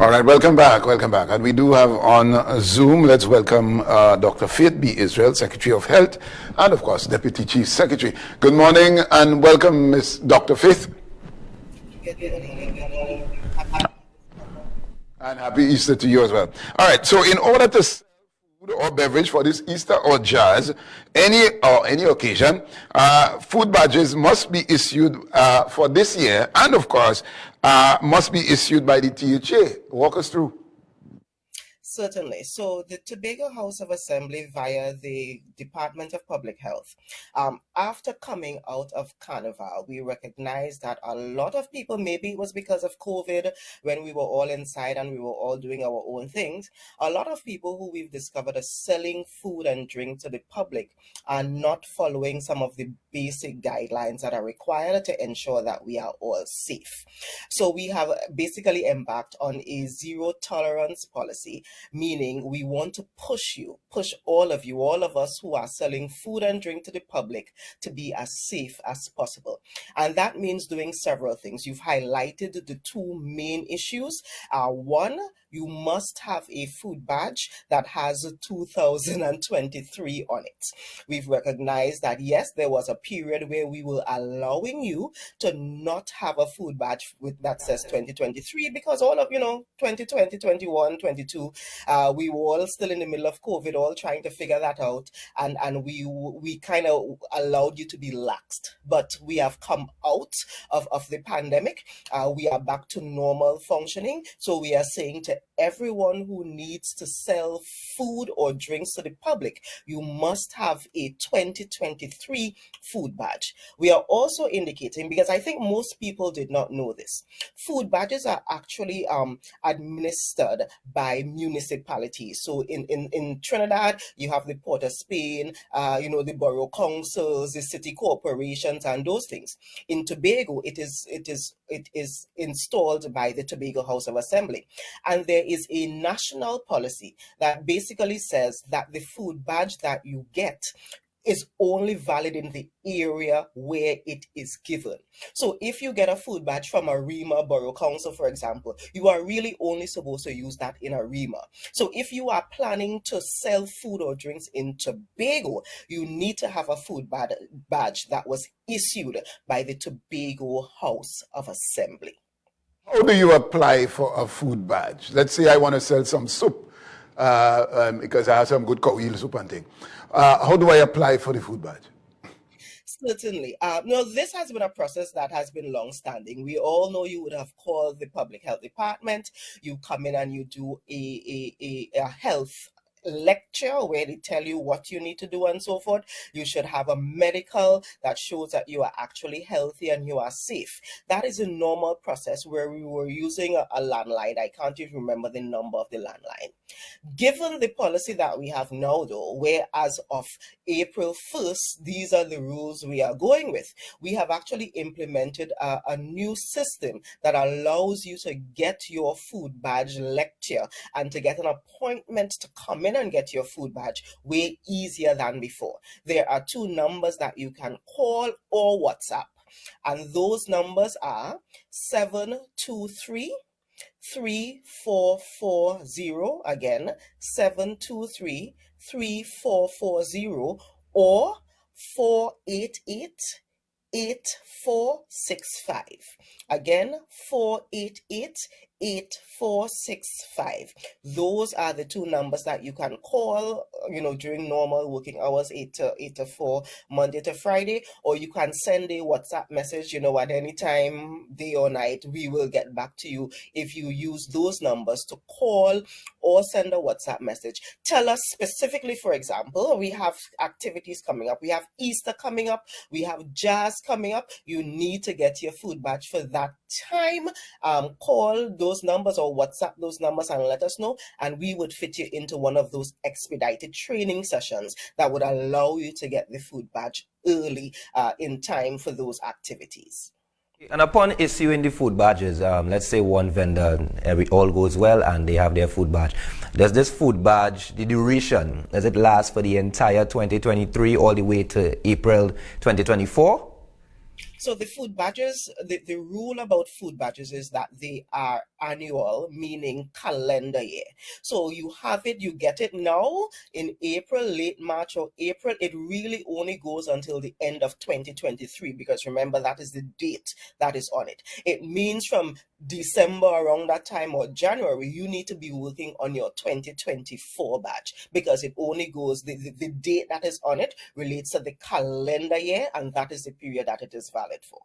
All right, welcome back, And we do have on Zoom, let's welcome Dr. Faith B. Israel, Secretary of Health, and of course, Deputy Chief Secretary. Good morning and welcome, Ms. Dr. Faith. And happy Easter to you as well. All right, so in order to sell food or beverage for this Easter or jazz, any occasion, food badges must be issued for this year, and of course, must be issued by the THA. Walk us through. Certainly. So the Tobago House of Assembly via the Department of Public Health, after coming out of Carnival, we recognized that a lot of people, maybe it was because of COVID, when we were all inside and we were all doing our own things, a lot of people who we've discovered are selling food and drink to the public are not following some of the basic guidelines that are required to ensure that we are all safe. So we have basically embarked on a zero tolerance policy, meaning we want to push all of us who are selling food and drink to the public to be as safe as possible. And that means doing several things. You've highlighted the two main issues. One, you must have a food badge that has 2023 on it. We've recognized that, yes, there was a period where we were allowing you to not have a food badge that says 2023 because all of, 2020, 21, 22, we were all still in the middle of COVID, all trying to figure that out. And we kind of allowed you to be laxed. But we have come out of the pandemic. We are back to normal functioning. So we are saying to everyone who needs to sell food or drinks to the public, you must have a 2023 food badge. We are also indicating, because I think most people did not know this, food badges are actually administered by municipalities. So in Trinidad, you have the Port of Spain, the borough councils, the city corporations, and those things. In Tobago, it is installed by the Tobago House of Assembly. And there is a national policy that basically says that the food badge that you get is only valid in the area where it is given. So if you get a food badge from a 𝐴𝐴𝐻 Borough Council, for example, you are really only supposed to use that in a 𝐴𝐴𝐻. So if you are planning to sell food or drinks in Tobago, you need to have a food badge that was issued by the Tobago House of Assembly. How do you apply for a food badge? Let's say I want to sell some soup because I have some good 𝐾𝐿 soup and thing. How do I apply for the food badge? Certainly. No, this has been a process that has been long-standing. We all know you would have called the Public Health Department. You come in and you do a health lecture where they tell you what you need to do and so forth. You should have a medical that shows that you are actually healthy and you are safe. That is a normal process where we were using a landline. I can't even remember the number of the landline. Given the policy that we have now, though, where as of April 1st, these are the rules we are going with, we have actually implemented a new system that allows you to get your food badge lecture and to get an appointment to come in and get your food badge way easier than before. There are two numbers that you can call or WhatsApp, and those numbers are 723-3440, again 723-3440, or 488-8465. Again, 488-8465. Those are the two numbers that you can call, during normal working hours, 8 to 4, Monday to Friday, or you can send a WhatsApp message, at any time, day or night. We will get back to you if you use those numbers to call or send a WhatsApp message. Tell us specifically, for example, we have activities coming up. We have Easter coming up. We have jazz coming up. You need to get your food badge for that time. Call those numbers or WhatsApp those numbers and let us know, and we would fit you into one of those expedited training sessions that would allow you to get the food badge early in time for those activities. And upon issuing the food badges, let's say one vendor, all goes well and they have their food badge. Does this food badge, the duration, does it last for the entire 2023 all the way to April 2024? So the food badges, the rule about food badges is that they are annual, meaning calendar year. So you have it, you get it now in April, late March or April. It really only goes until the end of 2023, because remember, that is the date that is on it. It means from December around that time or January, you need to be working on your 2024 badge, because it only goes, the date that is on it relates to the calendar year, and that is the period that it is valid for.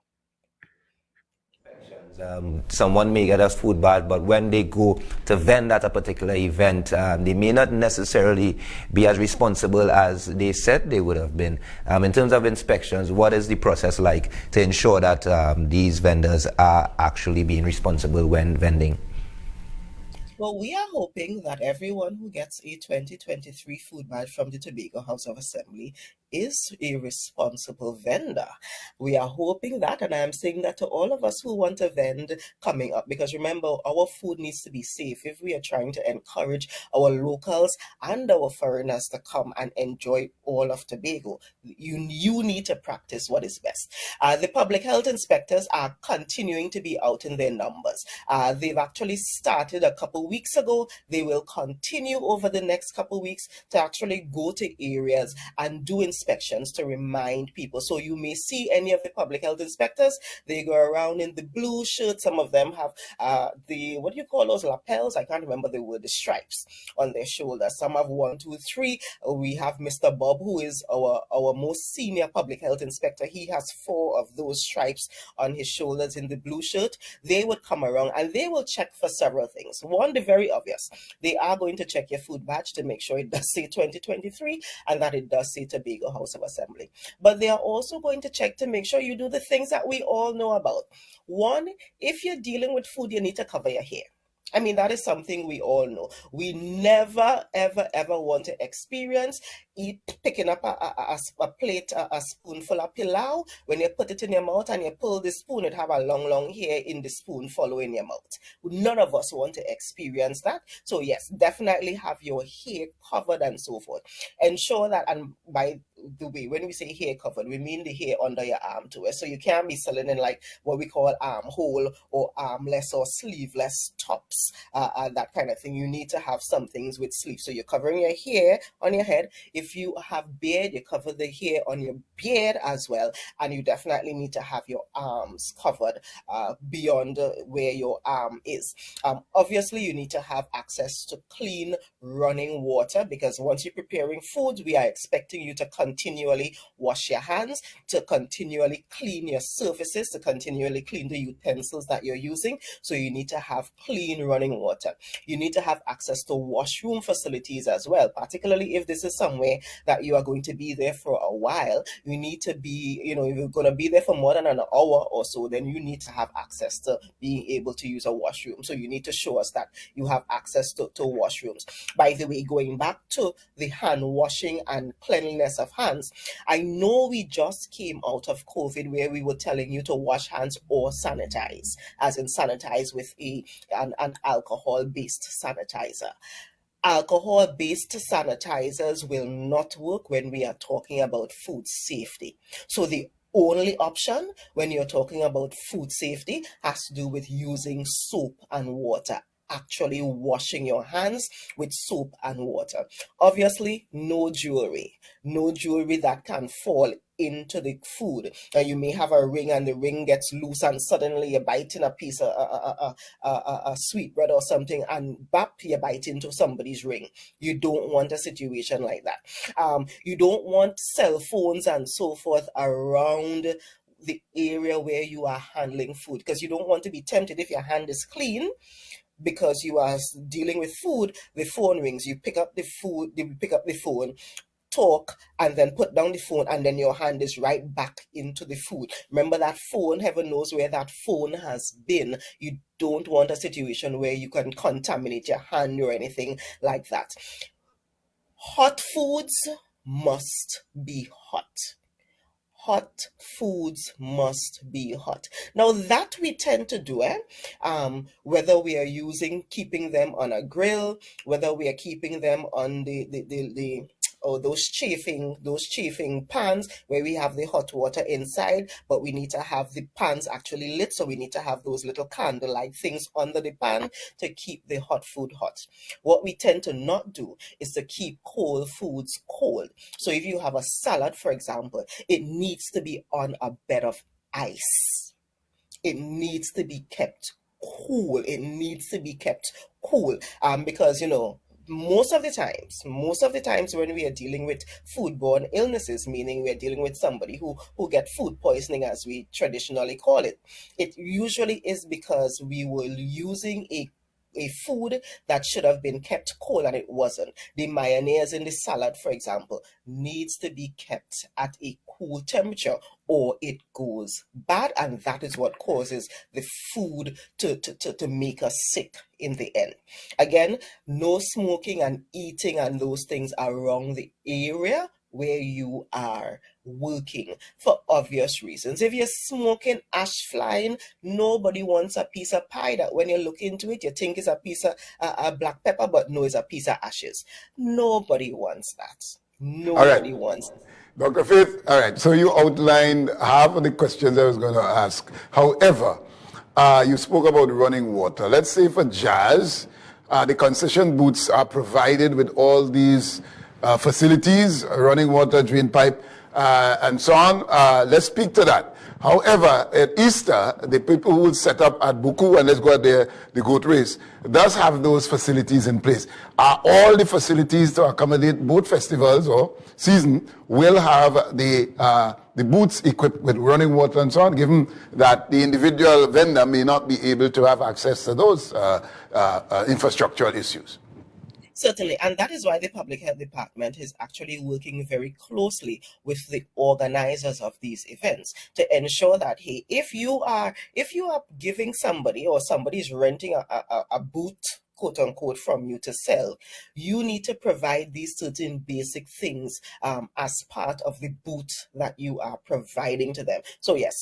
Someone may get a food badge, but when they go to vend at a particular event, they may not necessarily be as responsible as they said they would have been. In terms of inspections, what is the process like to ensure that these vendors are actually being responsible when vending? Well, we are hoping that everyone who gets a 2023 food badge from the Tobago House of Assembly is a responsible vendor. We are hoping that, and I am saying that to all of us who want to vend coming up, because remember, our food needs to be safe if we are trying to encourage our locals and our foreigners to come and enjoy all of Tobago. You need to practice what is best. The public health inspectors are continuing to be out in their numbers. They've actually started a couple weeks ago. They will continue over the next couple weeks to actually go to areas and do inspections to remind people. So you may see any of the public health inspectors, they go around in the blue shirt. Some of them have the, what do you call those, lapels? I can't remember the word, the stripes on their shoulders. Some have 1, 2, 3. We have Mr. Bob, who is our most senior public health inspector. He has 4 of those stripes on his shoulders in the blue shirt. They would come around and they will check for several things. One, the very obvious. They are going to check your food badge to make sure it does say 2023 and that it does say Tobago House of Assembly. But they are also going to check to make sure you do the things that we all know about. One, if you're dealing with food, you need to cover your hair. I mean, that is something we all know. We never, ever, ever want to experience picking up a plate, a spoonful of pilau. When you put it in your mouth and you pull the spoon, it have a long, long hair in the spoon following your mouth. None of us want to experience that. So yes, definitely have your hair covered and so forth. Ensure that, and by the way, when we say hair covered, we mean the hair under your arm too. So you can't be selling in like what we call armhole or armless or sleeveless tops, that kind of thing. You need to have some things with sleeves. So you're covering your hair on your head. If you have beard, you cover the hair on your beard as well. And you definitely need to have your arms covered beyond where your arm is. Obviously, you need to have access to clean running water, because once you're preparing foods, we are expecting you to continually wash your hands, to continually clean your surfaces, to continually clean the utensils that you're using. So you need to have clean running water. You need to have access to washroom facilities as well, particularly if this is somewhere that you are going to be there for a while. You need to be, if you're going to be there for more than an hour or so, then you need to have access to being able to use a washroom. So you need to show us that you have access to washrooms. By the way, going back to the hand washing and cleanliness of hands, I know we just came out of COVID where we were telling you to wash hands or sanitize, as in sanitize with an alcohol-based sanitizer. Alcohol-based sanitizers will not work when we are talking about food safety. So the only option when you're talking about food safety has to do with using soap and water. Actually washing your hands with soap and water. Obviously, no jewelry that can fall into the food. You may have a ring and the ring gets loose and suddenly you're biting a piece of a sweetbread or something and bap, you bite into somebody's ring. You don't want a situation like that. You don't want cell phones and so forth around the area where you are handling food, because you don't want to be tempted if your hand is clean. Because you are dealing with food, the phone rings, you pick up the food, you pick up the phone, talk, and then put down the phone, and then your hand is right back into the food. Remember that phone, heaven knows where that phone has been. You don't want a situation where you can contaminate your hand or anything like that. Hot foods must be hot. Hot foods must be hot. Now that we tend to do, whether we are keeping them on a grill, whether we are keeping them on or those chafing pans where we have the hot water inside, but we need to have the pans actually lit, so we need to have those little candle-like things under the pan to keep the hot food hot. What we tend to not do is to keep cold foods cold. So if you have a salad, for example, it needs to be on a bed of ice. It needs to be kept cool. It needs to be kept cool, because most of the times when we are dealing with foodborne illnesses, meaning we are dealing with somebody who get food poisoning, as we traditionally call it, it usually is because we were using a food that should have been kept cold and it wasn't. The mayonnaise in the salad, for example, needs to be kept at a cool temperature or it goes bad, and that is what causes the food to make us sick in the end. Again, no smoking and eating and those things around the area where you are working, for obvious reasons. If you're smoking ash flying, nobody wants a piece of pie that when you look into it, you think it's a piece of black pepper, but no, it's a piece of ashes. Nobody wants that. Nobody wants that. Dr. Faith, all right, so you outlined half of the questions I was going to ask. However, you spoke about running water. Let's say for jazz, the concession booths are provided with all these facilities, running water, drain pipe, and so on. Let's speak to that. However, at Easter, the people who will set up at Buku, and let's go out there, the goat race, does have those facilities in place. Are all the facilities to accommodate both festivals or season will have the booths equipped with running water and so on, given that the individual vendor may not be able to have access to those infrastructural issues? Certainly, and that is why the Public Health Department is actually working very closely with the organizers of these events to ensure that, hey, if you are giving somebody, or somebody is renting a booth, quote unquote, from you to sell, you need to provide these certain basic things as part of the booth that you are providing to them. So yes,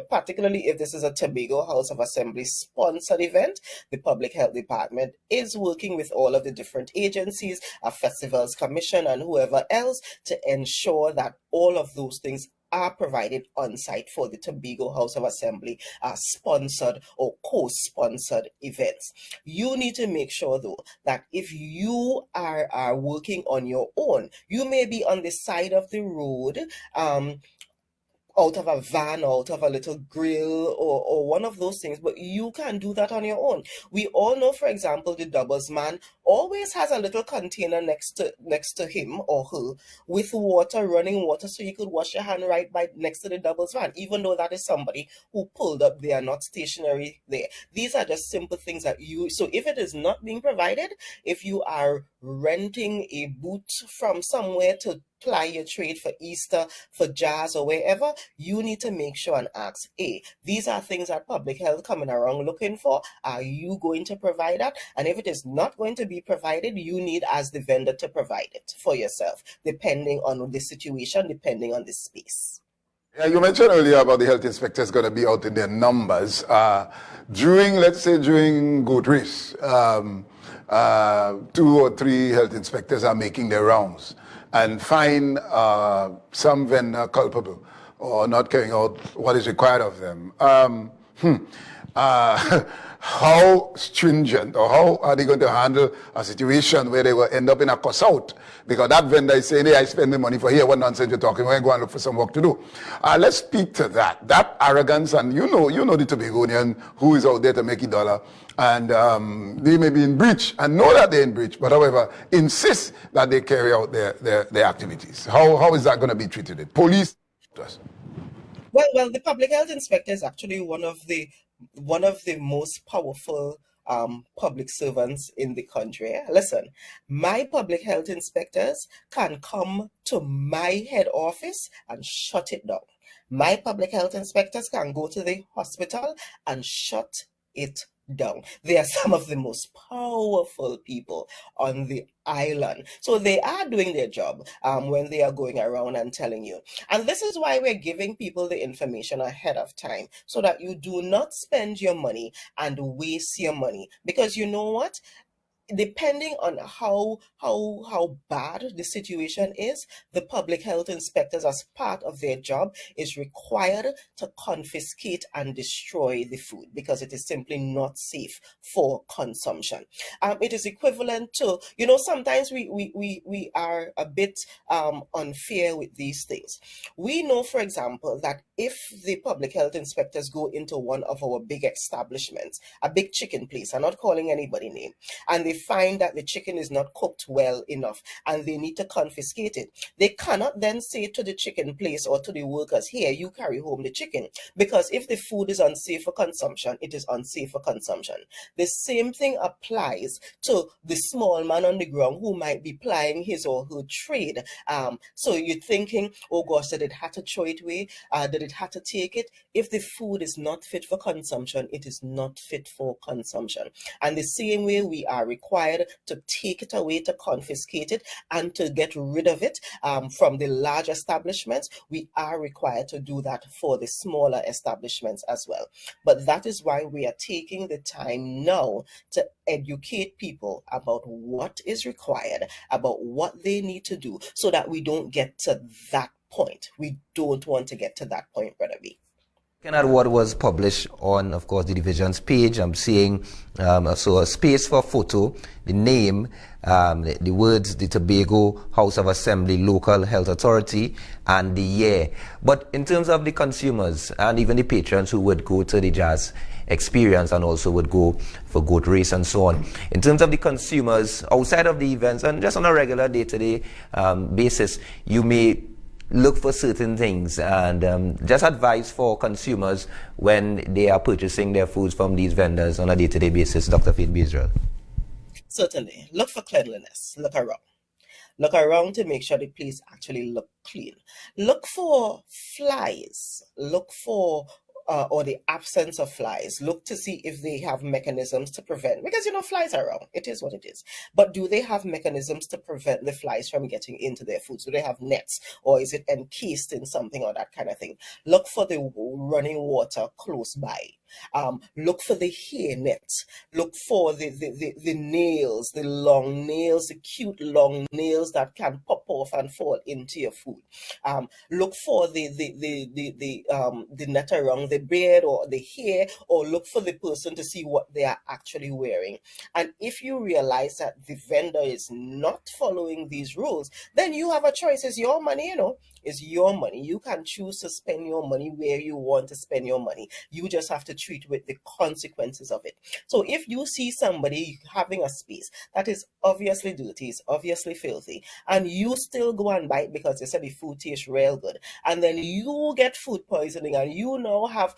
particularly if this is a Tobago House of Assembly sponsored event, the Public Health Department is working with all of the different agencies, a Festivals Commission and whoever else, to ensure that all of those things are provided on site for the Tobago House of Assembly sponsored or co-sponsored events. You need to make sure though that if you are working on your own, you may be on the side of the road, out of a van or out of a little grill or one of those things, but you can do that on your own. We all know, for example, the doubles man always has a little container next to him or her with water, running water, so you could wash your hand right by next to the doubles van, even though that is somebody who pulled up. They are not stationary there. These are just simple things that so if it is not being provided, if you are renting a booth from somewhere to ply your trade for Easter, for jazz, or wherever, you need to make sure and ask, hey, these are things that public health coming around looking for. Are you going to provide that? And if it is not going to be provided, you need, as the vendor, to provide it for yourself, depending on the situation, depending on the space. Yeah, you mentioned earlier about the health inspectors going to be out in their numbers. Let's say during goat race, 2 or 3 health inspectors are making their rounds and find some vendor culpable or not carrying out what is required of them. How stringent, or how are they going to handle a situation where they will end up in a cost out? Because that vendor is saying, hey, I spend the money for here, what nonsense you're talking, we're going to go and look for some work to do. Let's speak to that. That arrogance, and you know the Tobagonian who is out there to make a dollar, and they may be in breach, and know that they're in breach, but however, insist that they carry out their activities. How is that going to be treated? Police? Well, the public health inspector is actually one of the most powerful public servants in the country. Listen, my public health inspectors can come to my head office and shut it down. My public health inspectors can go to the hospital and shut it down. They are some of the most powerful people on the island. So they are doing their job when they are going around and telling you. And this is why we're giving people the information ahead of time, so that you do not spend your money and waste your money. Because you know what? depending on how bad the situation is, the public health inspectors, as part of their job, is required to confiscate and destroy the food because it is simply not safe for consumption. It is equivalent to, sometimes we are a bit unfair with these things. We know, for example, that if the public health inspectors go into one of our big establishments, a big chicken place, I'm not calling anybody name, and they find that the chicken is not cooked well enough and they need to confiscate it, they cannot then say to the chicken place or to the workers, here, you carry home the chicken, because if the food is unsafe for consumption, it is unsafe for consumption. The same thing applies to the small man on the ground who might be plying his or her trade. So you're thinking, oh gosh, did it have to throw it away? Did it have to take it? If the food is not fit for consumption, it is not fit for consumption. And the same way, we are required to take it away, to confiscate it, and to get rid of it from the large establishments. We are required to do that for the smaller establishments as well. But that is why we are taking the time now to educate people about what is required, about what they need to do, so that we don't get to that point. We don't want to get to that point, Brother B. Looking at what was published on, of course, the division's page, I'm seeing so a space for photo, the name, the words, the Tobago House of Assembly Local Health Authority, and the year. But in terms of the consumers and even the patrons who would go to the jazz experience and also would go for goat race and so on, in terms of the consumers outside of the events and just on a regular day-to-day basis, you may look for certain things, and just advice for consumers when they are purchasing their foods from these vendors on a day-to-day basis, Dr. Faith 𝗏. Certainly. Look for cleanliness. Look around. Look around to make sure the place actually look clean. Look for flies. Look for or the absence of flies. Look to see if they have mechanisms to prevent, because flies are around. It is what it is. But do they have mechanisms to prevent the flies from getting into their foods? Do they have nets, or is it encased in something, or that kind of thing? Look for the running water close by. Look for the hair nets. Look for the nails, the long nails, the cute long nails that can pop off and fall into your food. Look for the net around the beard or the hair, or look for the person to see what they are actually wearing. And if you realize that the vendor is not following these rules, then you have a choice. It's your money, It's your money. You can choose to spend your money where you want to spend your money. You just have to treat with the consequences of it. So if you see somebody having a space that is obviously dirty, is obviously filthy, and you still go and buy it because they said the food tastes real good, and then you get food poisoning and you now have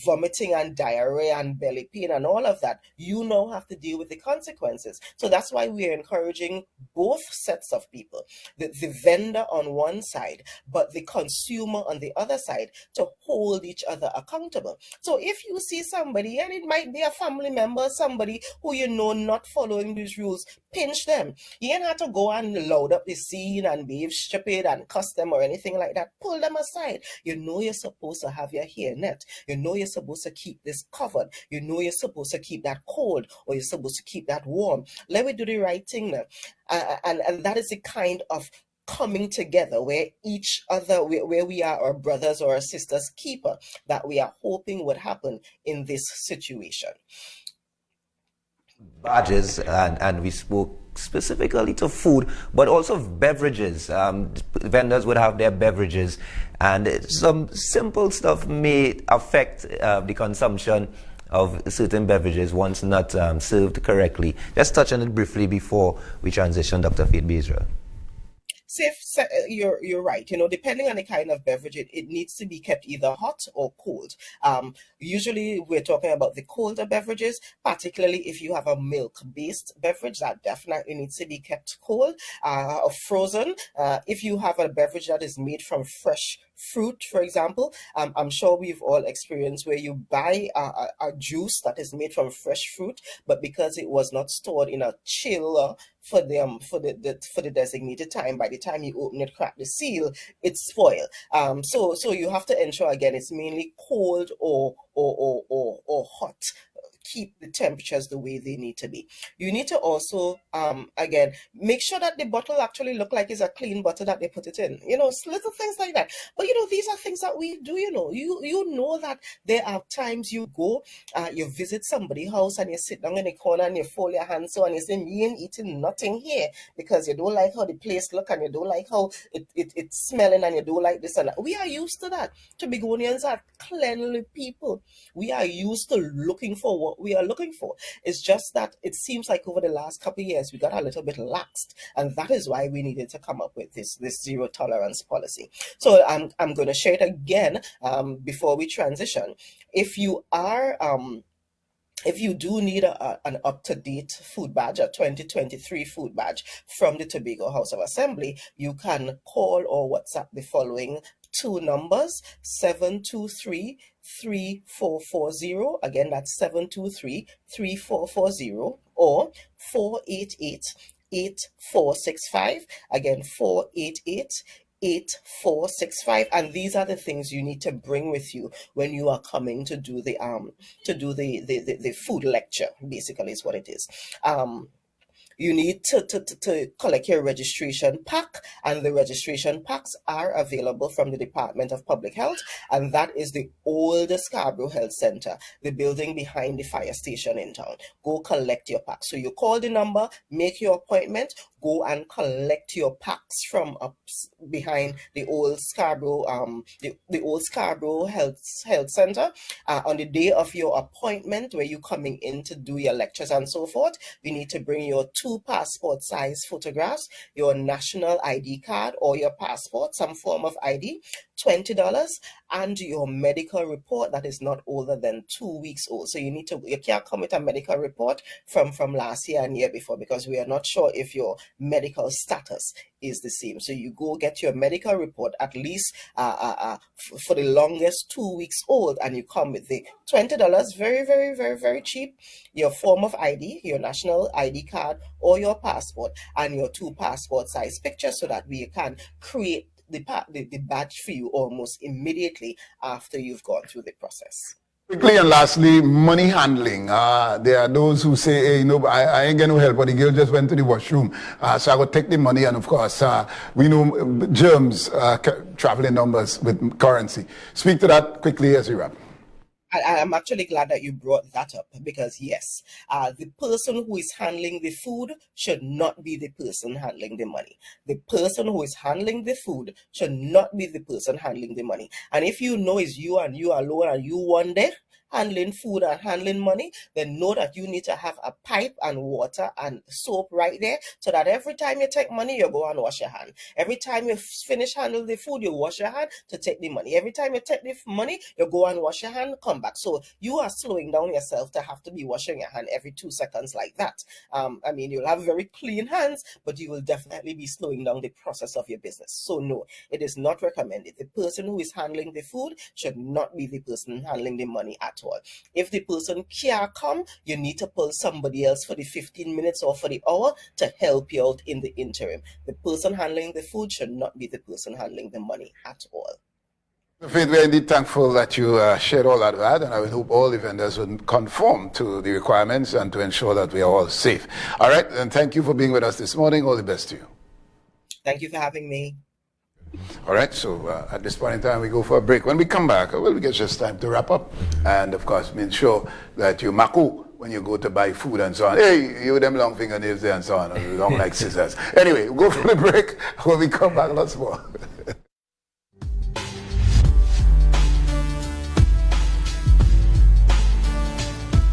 vomiting and diarrhea and belly pain and all of that, you now have to deal with the consequences. So that's why we are encouraging both sets of people, the vendor on one side, but the consumer on the other side, to hold each other accountable. So if you see somebody, and it might be a family member, somebody who not following these rules, pinch them. You ain't have to go and load up the scene and be stupid and cuss them or anything like that. Pull them aside. You're supposed to have your hair net. You're supposed to keep this covered. You're supposed to keep that cold, or you're supposed to keep that warm. Let me do the right thing now. And that is the kind of coming together where each other, where we are our brothers or our sisters keeper, that we are hoping would happen in this situation. Badges, and we spoke specifically to food, but also beverages. Vendors would have their beverages, and some simple stuff may affect the consumption of certain beverages once not served correctly. Just touch on it briefly before we transition, Dr. Faith 𝗏. You're right. Depending on the kind of beverage, it needs to be kept either hot or cold. Usually we're talking about the colder beverages, particularly if you have a milk-based beverage, that definitely needs to be kept cold or frozen. If you have a beverage that is made from fresh fruit, for example, I'm sure we've all experienced where you buy a juice that is made from fresh fruit, but because it was not stored in a chiller for the designated time, by the time you open it, crack the seal, it's spoiled. So you have to ensure, again, it's mainly cold or hot. keep the temperatures the way they need to be. You need to also, again, make sure that the bottle actually look like it's a clean bottle that they put it in. You know, little things like that. But, you know, these are things that we do, you know. You know that there are times you go, you visit somebody's house and you sit down in the corner and you fold your hands so and you say, you ain't eating nothing here because you don't like how the place look and you don't like how it's smelling and you don't like this and that. We are used to that. Tobagonians are cleanly people. We are used to looking for what we are looking for. It's just that it seems like over the last couple of years we got a little bit laxed, and that is why we needed to come up with this zero tolerance policy. So I'm going to share it again before we transition. If you are if you do need an up-to-date food badge, a 2023 food badge from the Tobago House of Assembly, you can call or WhatsApp the following two numbers: 723-3440. Again, that's 723-3440, or 488-8465. Again, 488-8465. And these are the things you need to bring with you when you are coming to do the food lecture. Basically is what it is. You need to collect your registration pack, and the registration packs are available from the Department of Public Health, and that is the old Scarborough Health Center, the building behind the fire station in town. Go collect your pack. So you call the number, make your appointment, go and collect your packs from up behind the old Scarborough, the old Scarborough Health Center. On the day of your appointment, where you're coming in to do your lectures and so forth, you need to bring your 2 passport size photographs, your national ID card or your passport, some form of ID, $20, and your medical report that is not older than 2 weeks old. So you can't come with a medical report from last year and year before, because we are not sure if your medical status is the same. So you go get your medical report at least for the longest 2 weeks old, and you come with the $20, very, very, very, very cheap, your form of ID, your national ID card or your passport, and your 2 passport size pictures, so that we can create the badge for you almost immediately after you've gone through the process. Quickly and lastly, money handling. There are those who say, hey, you know, I ain't getting no help, but the girl just went to the washroom. So I will take the money, and of course, we know germs travel in numbers with currency. Speak to that quickly as we wrap. I'm actually glad that you brought that up, because yes, the person who is handling the food should not be the person handling the money. The person who is handling the food should not be the person handling the money. And if you know it's you and you alone and you one day handling food and handling money, then know that you need to have a pipe and water and soap right there, so that every time you take money, you go and wash your hand. Every time you finish handling the food, you wash your hand to take the money. Every time you take the money, you go and wash your hand, come back. So you are slowing down yourself to have to be washing your hand every 2 seconds like that. I mean, you'll have very clean hands, but you will definitely be slowing down the process of your business. So no, it is not recommended. The person who is handling the food should not be the person handling the money at all. If the person can't come, you need to pull somebody else for the 15 minutes or for the hour to help you out in the interim. The person handling the food should not be the person handling the money at all. Faith, we are indeed thankful that you shared all that, and I would hope all the vendors would conform to the requirements and to ensure that we are all safe. All right, and thank you for being with us this morning. All the best to you. Thank you for having me. All right, so at this point in time, we go for a break. When we come back, well, we get just time to wrap up. And of course, make sure that you maku when you go to buy food and so on. Hey, you them long fingernails there and so on, or long like scissors. Anyway, we'll go for the break. When we come back, lots more.